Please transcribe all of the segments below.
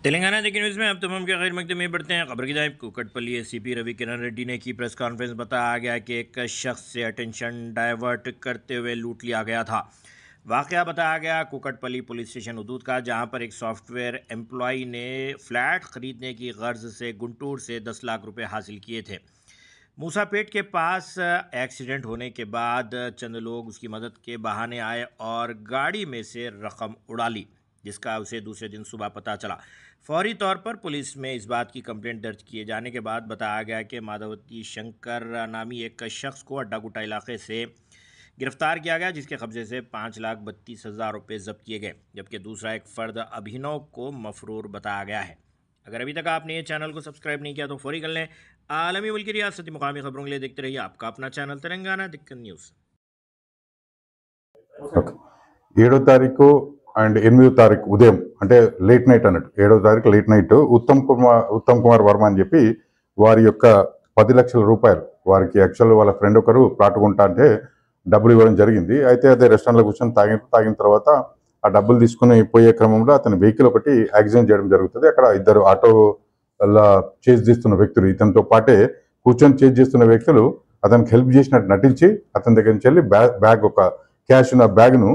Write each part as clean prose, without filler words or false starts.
तेलंगाना देखिए न्यूज़ में अब तमाम के खैर मकदम में बढ़ते हैं। खबर की जाए कुकटपल्ली एसीपी रवि किरण रेड्डी ने की प्रेस कॉन्फ्रेंस। बताया गया कि एक शख्स से अटेंशन डाइवर्ट करते हुए लूट लिया गया था। वाकया बताया गया कुकटपल्ली पुलिस स्टेशन हदूद का, जहां पर एक सॉफ्टवेयर एम्प्लॉय ने फ्लैट खरीदने की गर्ज से गुंटूर से 10 लाख रुपए हासिल किए थे। मूसापेट के पास एक्सीडेंट होने के बाद चंद लोग उसकी मदद के बहाने आए और गाड़ी में से रकम उड़ा ली, जिसका उसे दूसरे दिन सुबह पता चला। फौरी तौर पर पुलिस में इस बात की कंप्लेंट दर्ज किए जाने के बाद बताया गया कि माधवती शंकर नामी एक शख्स को अड्डागुट्टा इलाके से गिरफ्तार किया गया, जिसके कब्जे से 5,32,000 रुपये जब्त किए गए, जबकि दूसरा एक फ़र्द अभिनव को मफरूर बताया गया है। अगर अभी तक आपने ये चैनल को सब्सक्राइब नहीं किया तो फौरी कर लें। आलमी मुल्की रियासती मुकामी खबरों के लिए देखते रहिए आपका अपना चैनल तेलंगाना दिक्कत न्यूज़। 7వ తారీఖు అండ్ 8వ తారీఖు ఉదయం అంటే లేట్ నైట్ అన్నట్టు 7వ తారీఖు లేట్ నైట్ ఉత్తమ్ కుమార్ వర్మ అని చెప్పి వారి యొక్క 10 లక్షల రూపాయలు వారికి యాక్చువల్ వాళ్ళ ఫ్రెండ్ ఒకరు ప్లాట్ కొంటా అంటే డబ్బులు ఇవ్వడం జరిగింది. అయితే అదే రెస్టారెంట్లో కూర్చొని తాగిన తర్వాత ఆ డబ్బులు తీసుకుని పోయే క్రమంలో అతని వెహికల్ ఒకటి యాక్సిడెంట్ చేయడం జరుగుతుంది. అక్కడ ఇద్దరు ఆటో చేజ్ చేస్తున్న వ్యక్తులు, ఇతనితో పాటే కూర్చొని చేజ్ చేస్తున్న వ్యక్తులు అతనికి హెల్ప్ చేసినట్టు నటించి అతని దగ్గర నుంచి వెళ్ళి బ్యాగ్ ఒక క్యాష్ ఉన్న బ్యాగ్ను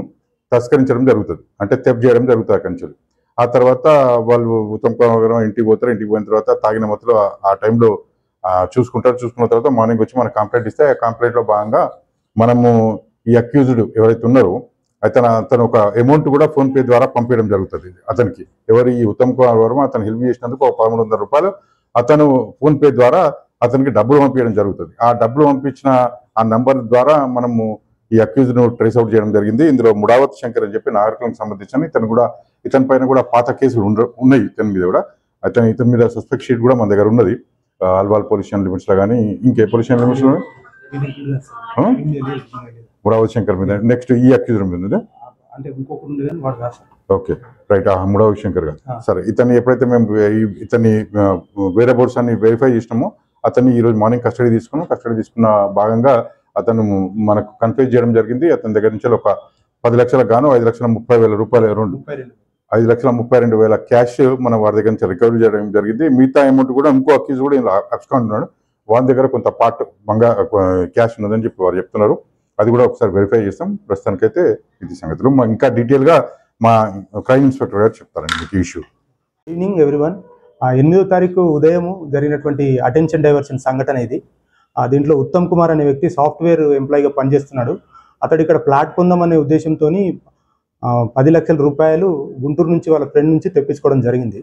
తస్కరించడం జరుగుతుంది, అంటే థెఫ్ట్ చేయడం జరుగుతుంది అక్కడి నుంచి. ఆ తర్వాత వాళ్ళు ఉత్తమ్ కుమార్ గారు ఇంటికి పోతారు. ఇంటికి పోయిన తర్వాత తాగిన మొత్తంలో ఆ టైంలో చూసుకున్న తర్వాత మార్నింగ్ వచ్చి మనకు కంప్లైంట్ ఇస్తే, ఆ కంప్లైంట్లో భాగంగా మనము ఈ అక్యూజ్డ్ ఎవరైతే ఉన్నారో అతను ఒక అమౌంట్ కూడా ఫోన్పే ద్వారా పంపించడం జరుగుతుంది అతనికి. ఎవరు ఈ ఉత్తమ్ కుమార్ వర్మ అతను హెల్ప్ చేసినందుకు ఒక 1,300 రూపాయలు అతను ఫోన్పే ద్వారా అతనికి డబ్బులు పంపించడం జరుగుతుంది. ఆ డబ్బులు పంపించిన ఆ నంబర్ ద్వారా మనము ఈ అక్యూజ్ను ట్రేస్ అవుట్ చేయడం జరిగింది. ఇందులో ముడావత్ శంకర్ అని చెప్పి నాగరికులకు సంబంధించిన ఇతని పైన కూడా పాత కేసులు ఉన్నాయి. ఇతని మీద కూడా ఇతని మీద సస్పెక్ట్ షీట్ కూడా మన దగ్గర ఉన్నది. అల్వాల్ పొల్యూషన్ లిమిట్స్ లో కానీ ఇంకే పొల్యూషన్ లిమిట్స్ లో ముడావత్ శంకర్ మీద నెక్స్ట్ ఈ అక్యూజ్ మీద ఓకే రైట్. ముడావత్ శంకర్ గారు సరే. ఇతన్ని ఎప్పుడైతే మేము ఇతన్ని వేరే బోర్డ్స్ అన్ని వెరిఫై చేసినామో అతన్ని ఈరోజు మార్నింగ్ కస్టడీ తీసుకున్న భాగంగా అతను మనకు కన్ఫ్యూజ్ చేయడం జరిగింది. అతని దగ్గర నుంచి ఒక 10 లక్షలకు గాను 5,30,000 రూపాయలు, అరౌండ్ 5,32,000 క్యాష్ మనం వారి దగ్గర నుంచి రికవరీ చేయడం జరిగింది. మిగతా అమౌంట్ కూడా ఇంకో అక్యూజ్ కూడా ఇలా అబ్స్కాండ్ ఉన్నాడు, వారి దగ్గర కొంత పార్ట్ క్యాష్ ఉన్నదని చెప్పి వారు చెప్తున్నారు. అది కూడా ఒకసారి వెరిఫై చేస్తాం. ప్రస్తుతానికైతే ఇది సంగతులు. ఇంకా డీటెయిల్గా మా క్రైమ్ ఇన్స్పెక్టర్ గారు చెప్తారండి మీకు ఇష్యూ. Evening everyone. 8వ తారీఖు ఉదయం జరిగినటువంటి అటెన్షన్ డైవర్షన్ సంఘటన ఇది. దీంట్లో ఉత్తమ్ కుమార్ అనే వ్యక్తి సాఫ్ట్వేర్ ఎంప్లాయీగా పనిచేస్తున్నాడు. అతడు ఇక్కడ ప్లాట్ పొందామనే ఉద్దేశంతో 10 లక్షల రూపాయలు గుంటూరు నుంచి వాళ్ళ ఫ్రెండ్ నుంచి తెప్పించుకోవడం జరిగింది.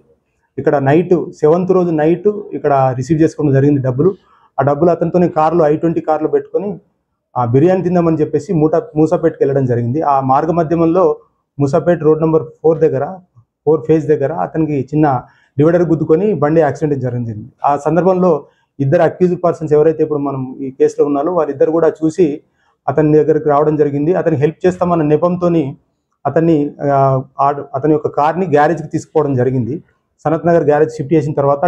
ఇక్కడ నైట్ 7th రోజు నైట్ ఇక్కడ రిసీవ్ చేసుకోవడం జరిగింది డబ్బులు. ఆ డబ్బులు అతనితో i20 కార్లో పెట్టుకొని బిర్యానీ తిందామని చెప్పేసి మూసాపేట్కి వెళ్ళడం జరిగింది. ఆ మార్గ మధ్యమంలో మూసాపేట్ రోడ్ నెంబర్ 4 ఫేజ్ దగ్గర అతనికి చిన్న డివైడర్ గుద్దుకొని బండి యాక్సిడెంట్ జరిగింది. ఆ సందర్భంలో ఇద్దరు అక్యూజ్డ్ పర్సన్స్ ఎవరైతే ఇప్పుడు మనం ఈ కేసులో ఉన్నారో వారిద్దరు కూడా చూసి అతని దగ్గరికి రావడం జరిగింది. అతనికి హెల్ప్ చేస్తామన్న నెపంతో అతని యొక్క కార్ని గ్యారేజ్కి తీసుకుపోవడం జరిగింది. సనత్ నగర్ గ్యారేజ్ షిఫ్ట్ చేసిన తర్వాత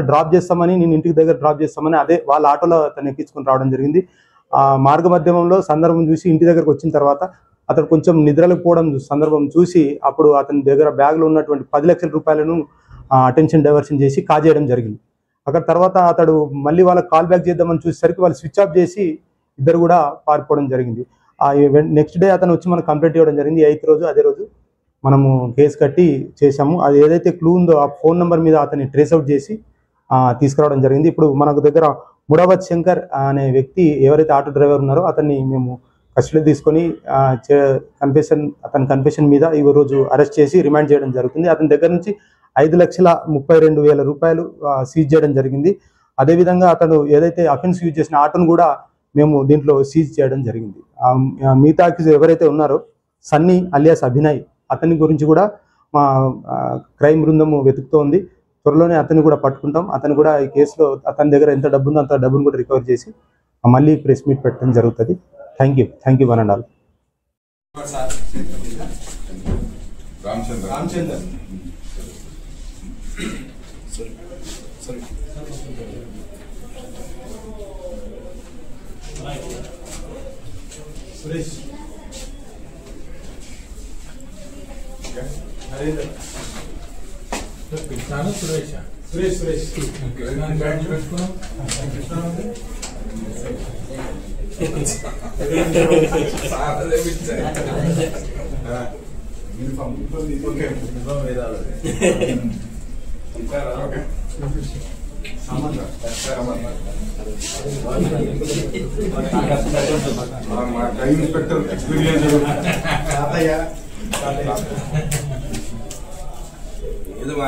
నేను ఇంటికి దగ్గర డ్రాప్ చేస్తామని అదే వాళ్ళ ఆటోలో అతను ఎక్కించుకొని రావడం జరిగింది. ఆ మార్గ మధ్యమంలో సందర్భం చూసి ఇంటి దగ్గరకు వచ్చిన తర్వాత అతను కొంచెం నిద్రలకు పోవడం సందర్భం చూసి అప్పుడు అతని దగ్గర బ్యాగ్లో ఉన్నటువంటి 10 లక్షల రూపాయలను అటెన్షన్ డైవర్షన్ చేసి కాజేయడం జరిగింది. అక్కడ తర్వాత అతడు మళ్ళీ వాళ్ళకి కాల్ బ్యాక్ చేద్దామని చూసేసరికి వాళ్ళు స్విచ్ ఆఫ్ చేసి ఇద్దరు కూడా పారిపోవడం జరిగింది. నెక్స్ట్ డే అతను వచ్చి మనకు కంప్లైంట్ ఇవ్వడం జరిగింది. 8th రోజు అదే రోజు మనము కేసు కట్టి చేశాము. అది ఏదైతే క్లూ ఉందో ఆ ఫోన్ నెంబర్ మీద అతన్ని ట్రేస్ అవుట్ చేసి తీసుకురావడం జరిగింది. ఇప్పుడు మనకు దగ్గర ముడావత్ శంకర్ అనే వ్యక్తి ఎవరైతే ఆటో డ్రైవర్ ఉన్నారో అతన్ని మేము కస్టడీ తీసుకొని అతని కన్ఫెషన్ మీద ఈ రోజు అరెస్ట్ చేసి రిమాండ్ చేయడం జరుగుతుంది. అతని దగ్గర నుంచి 5,32,000 రూపాయలు సీజ్ చేయడం జరిగింది. అదేవిధంగా అతను ఏదైతే అఫెన్స్ యూజ్ చేసిన ఆటోను కూడా మేము దీంట్లో సీజ్ చేయడం జరిగింది. మిగతా అక్యూజ్ ఎవరైతే ఉన్నారో సన్నీ అలియాస్ అభినయ్, అతని గురించి కూడా మా క్రైమ్ బృందము వెతుకుతోంది. త్వరలోనే అతన్ని కూడా పట్టుకుంటాం. అతను కూడా ఈ కేసులో అతని దగ్గర ఎంత డబ్బు ఉందో అంత డబ్బును కూడా రికవర్ చేసి మళ్ళీ ప్రెస్ మీట్ పెట్టడం జరుగుతుంది. Thank you one and all. Inspector experience ఇది మా